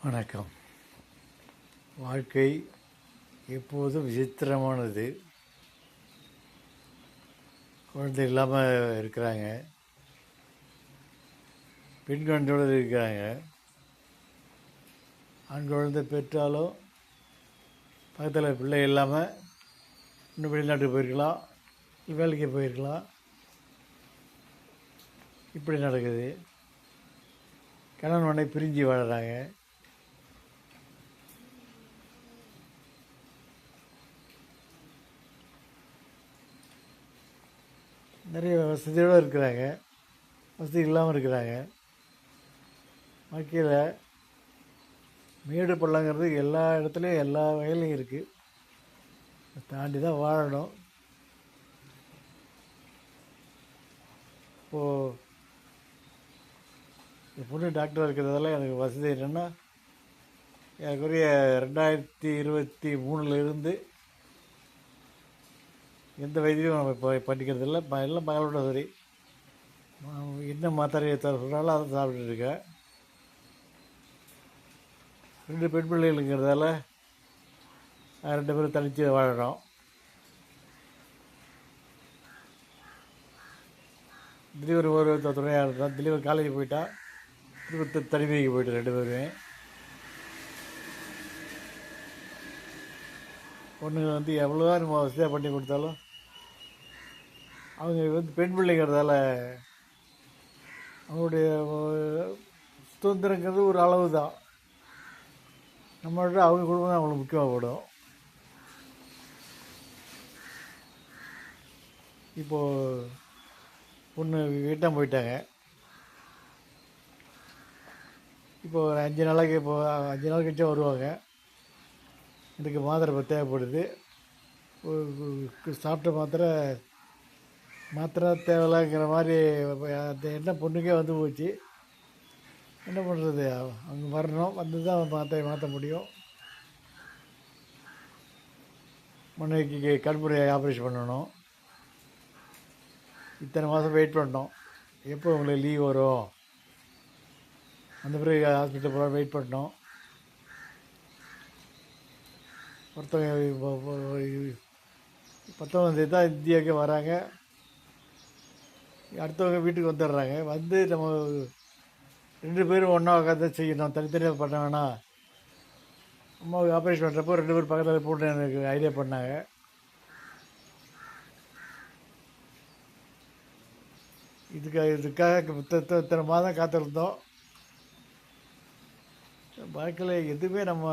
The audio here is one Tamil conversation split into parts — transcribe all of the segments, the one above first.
வணக்கம். வாழ்க்கை எப்போதும் விசித்திரமானது. குழந்தை இல்லாமல் இருக்கிறாங்க, பெண் குழந்தையோடு இருக்கிறாங்க. ஆண் குழந்தை பெற்றாலும் பக்கத்தில் பிள்ளை இல்லாமல் இன்னும் வெளிநாட்டுக்கு போயிருக்கலாம், வேலைக்கு போயிருக்கலாம். இப்படி நடக்குது. கணவன் மனைவி பிரிஞ்சு வாழறாங்க. நிறைய வசதியோடு இருக்கிறாங்க, வசதி இல்லாமல் இருக்கிறாங்க. வாழ்க்கையில் மேடு பள்ளங்கிறது எல்லா இடத்துலையும் எல்லா வகையிலையும் இருக்குது. தாண்டி தான் வாழணும். இப்போது என் பொண்ணு டாக்டராக இருக்கிறதால எனக்கு வசதி என்னென்னா, எனக்குரிய 2023 எந்த வைத்தியம் நம்ம இப்போ பண்ணிக்கிறது இல்லை. எல்லாம் மகளோட சரி, என்ன மாத்திரையை சொல்கிறாலும் அதை சாப்பிட்டுருக்கேன். 2 பெண் பிள்ளைகளுங்கிறதால 2 பேரும் தனித்து வாழறோம். திடீர் ஒரு துணையாக இருந்தோம். திடீர் காலேஜ் போயிட்டா, தனிமைக்கு போய்ட்டு 2 பேருமே. பொண்ணுங்க எவ்வளோதான் நம்ம வசதியாக பண்ணி கொடுத்தாலும் அவங்க பெண் பிள்ளைங்கிறதால அவங்களுடைய சுதந்திரங்கிறது ஒரு அளவு தான். நம்மளோட அவங்க குடும்பம் தான் அவங்களுக்கு முக்கியமாகப்படும். இப்போது பொண்ணு வீட்டாக போயிட்டாங்க. இப்போது ஒரு 5 நாளைக்கு 5 நாள் கழிச்சா வருவாங்க. எனக்கு மாத்திரை தேவைப்படுது. சாப்பிட்ட மாத்திரை தேவையில்லைங்கிற மாதிரி அந்த எண்ணம் பொண்ணுக்கே வந்து போச்சு. என்ன பண்ணுறது? அவங்க வரணும், வந்து தான் மாத்திரையை மாற்ற முடியும். மனைவிக்கு கண்புரை ஆப்ரேஷன் பண்ணணும். இத்தனை மாதம் வெயிட் பண்ணோம். எப்போ உங்களுக்கு லீவ் வரும்? அந்த பிறகு ஹாஸ்பிட்டல் போகிற வெயிட் பண்ணோம். ஒருத்தவங்க 19 தான் இந்தியாவுக்கு வராங்க. அடுத்தவங்க வீட்டுக்கு வந்துடுறாங்க. வந்து நம்ம 2 பேரும் ஒன்றா உட்காந்து செய்யணும், தனித்தனியாக பண்ண வேணாம். அம்மாவுக்கு ஆப்ரேஷன் பண்ணுறப்போ 2 பேர் பக்கத்தில் போட்டு எனக்கு ஐடியா பண்ணாங்க. இதுக்காக இத்தனை மாதம் காத்திருந்தோம். வாழ்க்கையில் எதுவுமே நம்ம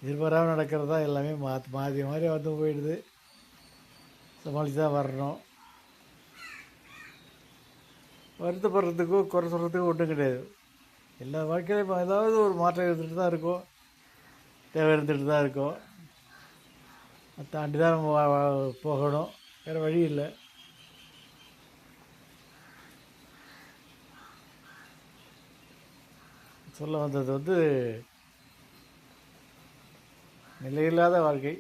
எதிர்பாராமல் நடக்கிறதா எல்லாமே மாறி வந்து போயிடுது. சமாளித்து தான் வரணும். வருத்தப்படுறதுக்கோ குறை சொல்கிறதுக்கோ ஒன்றும் கிடையாது. எல்லா வாழ்க்கையிலும் ஏதாவது ஒரு மாற்றம் இருந்துட்டு தான் இருக்கும், தேவை இருந்துட்டு தான் இருக்கும். அதை தாண்டி தான் நம்ம போகணும், வேறு வழி இல்லை. சொல்ல வந்தது நிலையில்லாத வாழ்க்கை.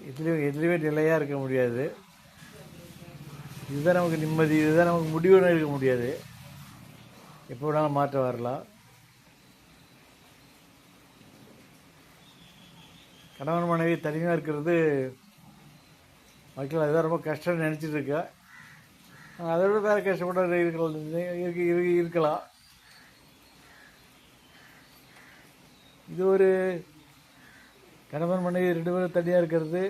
எதுலேயுமே நிலையாக இருக்க முடியாது. இதுதான் நமக்கு நிம்மதி, இதுதான் நமக்கு முடிவுன்னு இருக்க முடியாது. எப்போ வேணாலும் மாற்றம் வரலாம். கணவன் மனைவி தனியாக இருக்கிறது வாழ்க்கையில் அதுதான் ரொம்ப கஷ்டம்னு நினச்சிட்டு இருக்கேன். அதை விட வேறு கஷ்டப்பட இருக்கலாம். இது ஒரு கணவன் மனைவி 2 பேரும் தனியாக இருக்கிறது,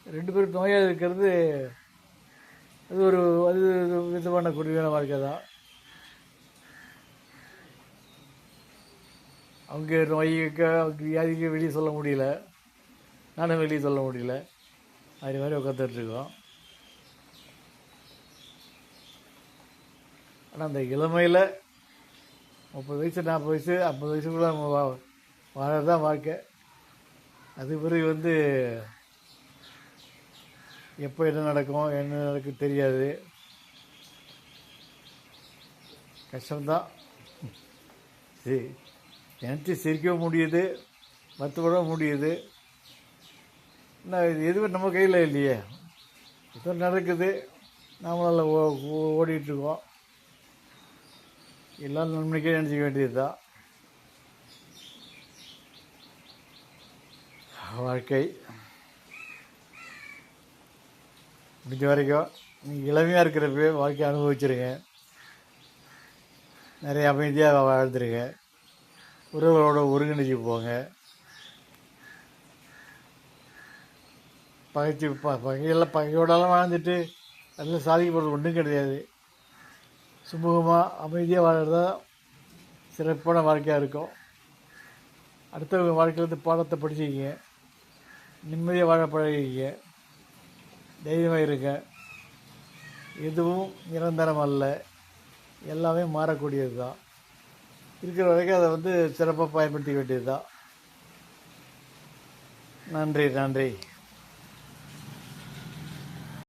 2 பேரும் நோயாக இருக்கிறது, அது விதமான குடியான வாழ்க்கை தான். அவங்க நோய்க்கு அவங்க வியாதிக்கு வெளியே சொல்ல முடியல, நானும் வெளியே சொல்ல முடியல. அது மாதிரி உட்காந்துட்ருக்கோம். ஆனால் அந்த இளமையில் 30 வயசு 40 வயசு 50 வயசுக்குள்ள நம்ம வாழறது தான் வாழ்க்கை. அது பிறகு எப்போ என்ன நடக்கும் தெரியாது. கஷ்டம்தான். சரி, நினச்சி சிரிக்கவும் முடியுது, வருத்தப்படவும் முடியுது. இது எதுவும் நம்ம கையில் இல்லையே. ஏதோ நடக்குது, நாமளால் ஓடிட்டுருக்கோம். எல்லாம் நன்மைக்கே நினச்சிக்க வேண்டியது தான் வாழ்க்கை. முடிஞ்ச வரைக்கும் நீங்கள் இளமையாக இருக்கிறப்ப வாழ்க்கையை அனுபவிச்சிருங்க. நிறைய அமைதியாக வாழ்ந்துருங்க. உறவுகளோட ஒருங்கிணைச்சி போங்க. பகையோடலாம் வாழ்ந்துட்டு அதில் சாதிக்க போகிறது ஒன்றும் கிடையாது. சுமூகமாக அமைதியாக வாழ்கிறதா சிறப்பான வாழ்க்கையாக இருக்கும். அடுத்தவங்க வாழ்க்கையிலேருந்து பாடத்தை படிச்சுக்கிங்க. நிம்மதியாக வாழ பழகிங்க. தைரியமாக இருங்க. எதுவும் நிரந்தரம் அல்ல, எல்லாமே மாறக்கூடியது தான். இருக்கிற வரைக்கும் அதை சிறப்பாக பயன்படுத்திக்க வேண்டியது தான். நன்றி.